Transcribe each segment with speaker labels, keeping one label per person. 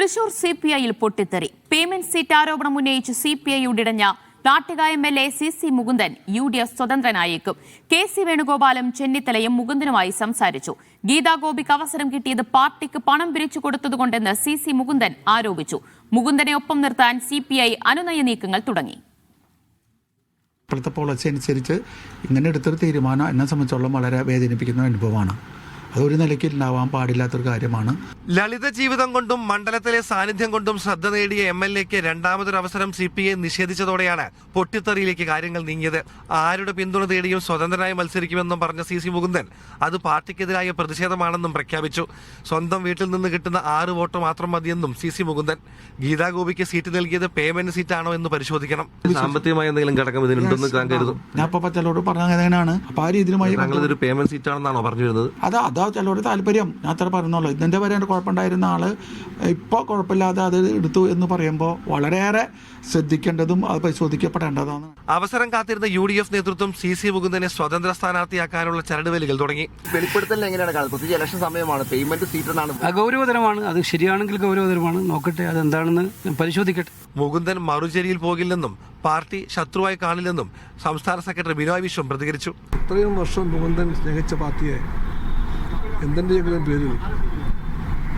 Speaker 1: തൃശൂർ സിപിഐയിൽ പൊട്ടിത്തെറി. Payment seat ആരോപണം ഉന്നയിച്ച് സിപിഐ ഉടഞ്ഞ Nattika MLA CC Mukundan UDF സ്വതന്ത്രനായേക്കും. KC വേണുഗോപാലും ചെന്നിത്തലയും മുകുന്ദനുമായി സംസാരിച്ചു. ഗീതാഗോപിക്ക് അവസരം കിട്ടിയത് പാർട്ടിക്ക് പണം പിരിച്ചു കൊടുത്തതുകൊണ്ടെന്ന് CC മുകുന്ദൻ ആരോപിച്ചു. മുകുന്ദനെ ഒപ്പം നിർത്താൻ CPI അനുനയ നീക്കങ്ങൾ തുടങ്ങി.
Speaker 2: ഇപ്പോഴത്തെ പോളിസി അനുസരിച്ച് ഇങ്ങനെ എടുത്തൊരു തീരുമാനം എന്നെ സംബന്ധിച്ചോളം വളരെ വേദനിപ്പിക്കുന്ന അനുഭവമാണ്. അതൊരു നിലയ്ക്ക് ഉണ്ടാവാൻ പാടില്ലാത്തൊരു കാര്യമാണ്.
Speaker 3: ലളിത ജീവിതം കൊണ്ടും മണ്ഡലത്തിലെ സാന്നിധ്യം കൊണ്ടും ശ്രദ്ധ നേടിയ MLAക്ക് രണ്ടാമതൊരു അവസരം CPI നിഷേധിച്ചതോടെയാണ് പൊട്ടിത്തെറിയിലേക്ക് കാര്യങ്ങൾ നീങ്ങിയത്. ആരുടെ പിന്തുണ തേടിയും സ്വതന്ത്രനായി മത്സരിക്കുമെന്നും പറഞ്ഞ CC മുകുന്ദൻ അത് പാർട്ടിക്കെതിരായ പ്രതിഷേധമാണെന്നും പ്രഖ്യാപിച്ചു. സ്വന്തം വീട്ടിൽ നിന്ന് കിട്ടുന്ന 6 വോട്ട് മാത്രം മതിയെന്നും CC മുകുന്ദൻ. ഗീതാഗോപിക്ക് സീറ്റ് നൽകിയത് പേയ്മെന്റ് സീറ്റാണോ എന്ന് പരിശോധിക്കണം. സാമ്പത്തികമായ എന്തെങ്കിലും ഘടകം ഇതിനുണ്ടെന്ന് ഞാൻ കരുതും.
Speaker 2: ഞാൻ ഇപ്പൊ പച്ചലോട് പറഞ്ഞ എങ്ങനെയാണ് അപ്പൊ ആ രീതിയിലുമായി
Speaker 3: ഞങ്ങളിതൊരു പേയ്മെന്റ് സീറ്റാണെന്നാണോ പറഞ്ഞു വരുന്നത്?
Speaker 2: അതാ ചിലവർ താല്പര്യം. ഞാൻ അത്ര പറയുന്നുള്ളൂ. ഇതിന്റെ വരെ കുഴപ്പമുണ്ടായിരുന്ന ആള് ഇപ്പൊ കുഴപ്പമില്ലാതെ അത് എടുത്തു എന്ന് പറയുമ്പോൾ വളരെയേറെ ശ്രദ്ധിക്കേണ്ടതും അത് പരിശോധിക്കപ്പെടേണ്ടതാണ്.
Speaker 3: അവസരം കാത്തിരുന്ന UDF നേതൃത്വം CC മുകുന്ദനെ സ്വതന്ത്ര സ്ഥാനാർത്ഥിയാക്കാനുള്ള ചരടുവലികൾ തുടങ്ങി.
Speaker 4: വെളിപ്പെടുത്തൽ എങ്ങനെയാണ് കാണുന്നത്? പ്രത്യേകിച്ച് ഇലക്ഷൻ സമയമാണ്, പേയ്മെന്റ് സീറ്റ് എന്നാണ്.
Speaker 5: ഗൗരവതരമാണ്. അത് ശരിയാണെങ്കിൽ ഗൗരവതരമാണ്. നോക്കട്ടെ, അതെന്താണെന്ന് പരിശോധിക്കട്ടെ.
Speaker 3: മുകുന്ദൻ മറുചേരിയിൽ പോകില്ലെന്നും പാർട്ടി ശത്രുവായി കാണില്ലെന്നും സംസ്ഥാന സെക്രട്ടറി ബിനോയ് വിശ്വം പ്രതികരിച്ചു.
Speaker 6: ഇത്രയും വർഷം മുകുന്ദൻ സ്നേഹിച്ച പാർട്ടിയെ എന്തിൻ്റെയെങ്കിലും പേരിൽ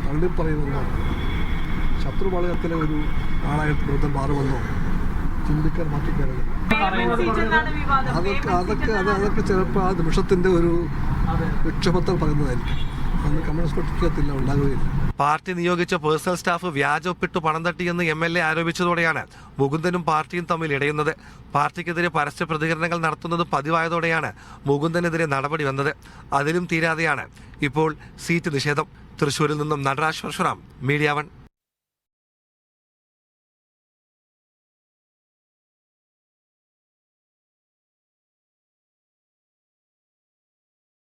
Speaker 6: തള്ളിപ്പറയുമെന്നോ ശത്രുപാളയത്തിലെ ഒരു ആളായിട്ട് മുകുന്ദൻ മാറുമെന്നോ ചിന്തിക്കാൻ മാറ്റിക്കാറില്ല. അതൊക്കെ ചിലപ്പോൾ ആ നിമിഷത്തിൻ്റെ ഒരു വിക്ഷേപത്തിൽ പറയുന്നതായിരിക്കും. അന്ന് കമ്മ്യൂണിസ്റ്റ് പാർട്ടിക്കകത്തില്ല, ഉണ്ടാകുകയില്ല.
Speaker 3: പാർട്ടി നിയോഗിച്ച പേഴ്സണൽ സ്റ്റാഫ് വ്യാജ ഒപ്പിട്ട് പണം തട്ടിയെന്ന് MLA ആരോപിച്ചതോടെയാണ് മുകുന്ദനും പാർട്ടിയും തമ്മിൽ ഇടയുന്നത്. പാർട്ടിക്കെതിരെ പരസ്യ പ്രതികരണങ്ങൾ നടത്തുന്നത് പതിവായതോടെയാണ് മുകുന്ദനെതിരെ നടപടി വന്നത്. അതിലും തീരാതെയാണ് ഇപ്പോൾ സീറ്റ് നിഷേധം. തൃശൂരിൽ നിന്നും നടരാജ് പരശുറാം, മീഡിയ 1.